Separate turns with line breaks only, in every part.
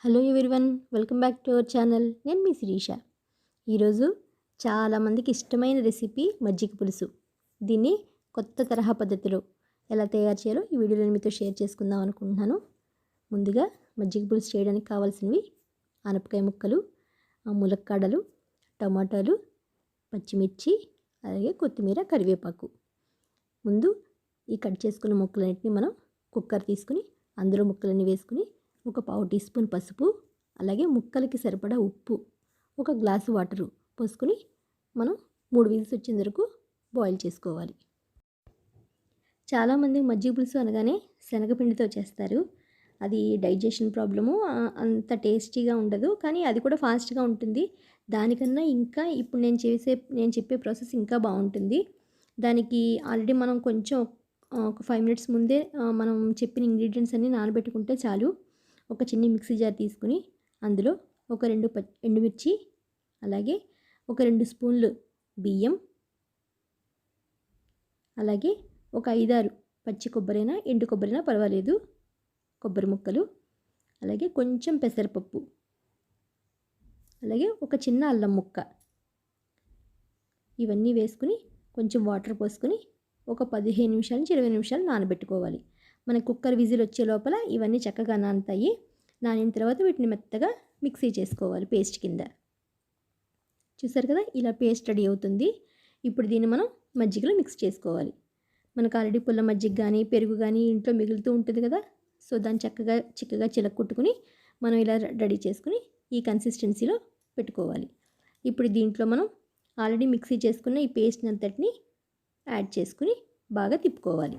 Hello everyone, welcome back to our channel. నేను మీ శిరీష. ఈరోజు చాలామందికి ఇష్టమైన రెసిపీ మజ్జిగ పులుసు. దీన్ని కొత్త తరహా పద్ధతిలో ఎలా తయారు చేయాలో ఈ వీడియోలో మీతో షేర్ చేసుకుందాం అనుకుంటున్నాను. ముందుగా మజ్జిగ పులుసు చేయడానికి కావాల్సినవి ఆనపకాయ ముక్కలు, ములక్కాడలు, టమాటాలు, పచ్చిమిర్చి, అలాగే కొత్తిమీర, కరివేపాకు. ముందు ఈ కట్ చేసుకున్న ముక్కలన్నింటినీ మనం కుక్కర్ తీసుకుని అందులో ముక్కలన్నీ వేసుకుని ఒక పావు టీ స్పూన్ పసుపు, అలాగే ముక్కలకి సరిపడా ఉప్పు, ఒక గ్లాసు వాటరు పోసుకొని మనం 3 విజిల్స్ వచ్చేంత వరకు బాయిల్ చేసుకోవాలి. చాలామంది మజ్జిగ పులుసు అనగానే శనగపిండితో చేస్తారు. అది డైజెషన్ ప్రాబ్లము, అంత టేస్టీగా ఉండదు. కానీ అది కూడా ఫాస్ట్గా ఉంటుంది. దానికన్నా ఇంకా ఇప్పుడు నేను చెప్పే ప్రాసెస్ ఇంకా బాగుంటుంది. దానికి ఆల్రెడీ మనం కొంచెం ఒక 5 మినిట్స్ ముందే మనం చెప్పిన ఇంగ్రీడియంట్స్ అన్నీ నానబెట్టుకుంటే చాలు. ఒక చిన్న మిక్సీ జార్ తీసుకుని అందులో ఒక 2 ఎండుమిర్చి, అలాగే ఒక 2 స్పూన్లు బియ్యం, అలాగే ఒక 5-6 పచ్చి కొబ్బరైనా ఎండు కొబ్బరైనా పర్వాలేదు, కొబ్బరి ముక్కలు, అలాగే కొంచెం పెసరపప్పు, అలాగే ఒక చిన్న అల్లం ముక్క, ఇవన్నీ వేసుకుని కొంచెం వాటర్ పోసుకొని ఒక 15 నిమిషాల నుంచి 20 నిమిషాలు నానబెట్టుకోవాలి. మన కుక్కర్ విజిల్ వచ్చే లోపల ఇవన్నీ చక్కగా నానుతాయి. నానిన తర్వాత వీటిని మెత్తగా మిక్సీ చేసుకోవాలి పేస్ట్ కింద. చూసారు కదా, ఇలా పేస్ట్ రెడీ అవుతుంది. ఇప్పుడు దీన్ని మనం మజ్జిగలో మిక్స్ చేసుకోవాలి. మనకు ఆల్రెడీ పుల్ల మజ్జిగ కానీ పెరుగు కానీ ఇంట్లో మిగులుతూ ఉంటుంది కదా, సో దాన్ని చిక్కగా చిలక్కొట్టుకుని మనం ఇలా రెడీ చేసుకుని ఈ కన్సిస్టెన్సీలో పెట్టుకోవాలి. ఇప్పుడు దీంట్లో మనం ఆల్రెడీ మిక్సీ చేసుకున్న ఈ పేస్ట్ అంతటిని యాడ్ చేసుకుని బాగా తిప్పుకోవాలి.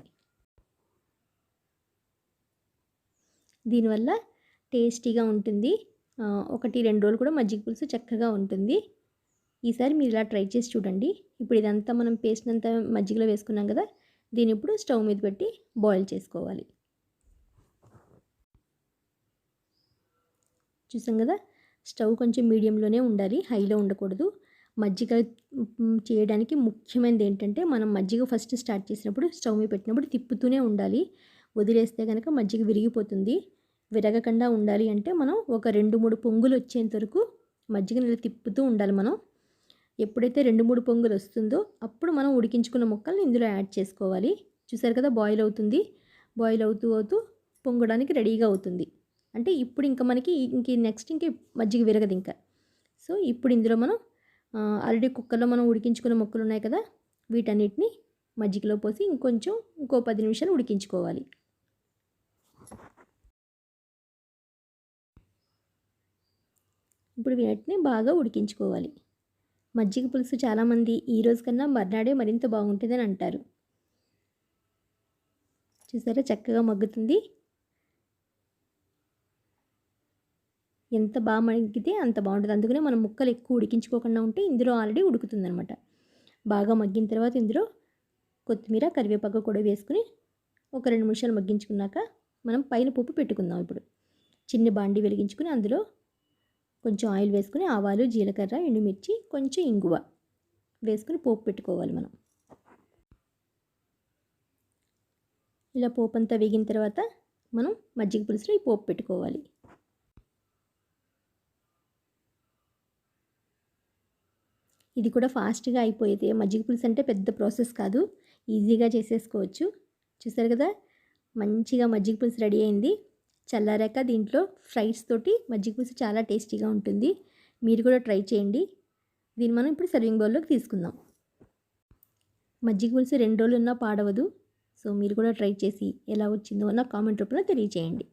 దీనివల్ల టేస్టీగా ఉంటుంది. 1-2 రోజులు కూడా మజ్జిగ పులుసు చక్కగా ఉంటుంది. ఈసారి మీరు ఇలా ట్రై చేసి చూడండి. ఇప్పుడు ఇదంతా మనం పేస్ట్ అంతా మజ్జిగలో వేసుకున్నాం కదా, దీన్ని ఇప్పుడు స్టవ్ మీద పెట్టి బాయిల్ చేసుకోవాలి. చూసాం కదా, స్టవ్ కొంచెం మీడియంలోనే ఉండాలి, హైలో ఉండకూడదు. మజ్జిగ చేయడానికి ముఖ్యమైనది ఏంటంటే మనం మజ్జిగ ఫస్ట్ స్టార్ట్ చేసినప్పుడు స్టవ్ మీద పెట్టినప్పుడు తిప్పుతూనే ఉండాలి. వదిలేస్తే కనుక మజ్జిగ విరిగిపోతుంది. విరగకుండా ఉండాలి అంటే మనం ఒక 2-3 పొంగులు వచ్చేంత వరకు మజ్జిగని ఇలా తిప్పుతూ ఉండాలి. మనం ఎప్పుడైతే 2-3 పొంగులు వస్తుందో అప్పుడు మనం ఉడికించుకున్న ముక్కల్ని ఇందులో యాడ్ చేసుకోవాలి. చూసారు కదా, బాయిల్ అవుతుంది. బాయిల్ అవుతూ పొంగడానికి రెడీగా అవుతుంది. అంటే ఇప్పుడు ఇంకా మనకి నెక్స్ట్ మజ్జిగ విరగదు ఇంకా. సో ఇప్పుడు ఇందులో మనం ఆల్రెడీ కుక్కర్లో మనం ఉడికించుకున్న ముక్కలు ఉన్నాయి కదా, వీటన్నిటిని మజ్జిగలో పోసి ఇంకో 10 నిమిషాలు ఉడికించుకోవాలి. ఇప్పుడు వీటిని బాగా ఉడికించుకోవాలి. మజ్జిగ పులుసు చాలామంది ఈ రోజు కన్నా మర్నాడే మరింత బాగుంటుందని అంటారు. చూసారా, చక్కగా మగ్గుతుంది. ఎంత బాగా మగ్గితే అంత బాగుంటుంది. అందుకనే మనం ముక్కలు ఎక్కువ ఉడికించుకోకుండా ఉంటే ఇందులో ఆల్రెడీ ఉడుకుతుందనమాట. బాగా మగ్గిన తర్వాత ఇందులో కొత్తిమీర, కరివేపాకు కూడా వేసుకుని ఒక 2 నిమిషాలు మగ్గించుకున్నాక మనం పైన పోపు పెట్టుకుందాం. ఇప్పుడు చిన్న బాండి వెలిగించుకుని అందులో కొంచెం ఆయిల్ వేసుకుని ఆవాలు, జీలకర్ర, ఎండుమిర్చి, కొంచెం ఇంగువ వేసుకుని పోపు పెట్టుకోవాలి. మనం ఇలా పోపు అంతా వేగిన తర్వాత మనం మజ్జిగ పులుసులో ఈ పోపు పెట్టుకోవాలి. ఇది కూడా ఫాస్ట్గా అయిపోయేది. మజ్జిగ పులుసు అంటే పెద్ద ప్రాసెస్ కాదు, ఈజీగా చేసేసుకోవచ్చు. చూసారు కదా, మంచిగా మజ్జిగ పులుసు రెడీ అయింది. చల్లారాక దీంట్లో ఫ్రైస్ తోటి మజ్జిగ పులుసు చాలా టేస్టీగా ఉంటుంది. మీరు కూడా ట్రై చేయండి. దీన్ని మనం ఇప్పుడు సర్వింగ్ బౌల్లోకి తీసుకుందాం. మజ్జిగ పులుసు 2 రోజులు ఉన్నా పాడవదు. సో మీరు కూడా ట్రై చేసి ఎలా వచ్చిందో నా కామెంట్ రూపంలో తెలియచేయండి.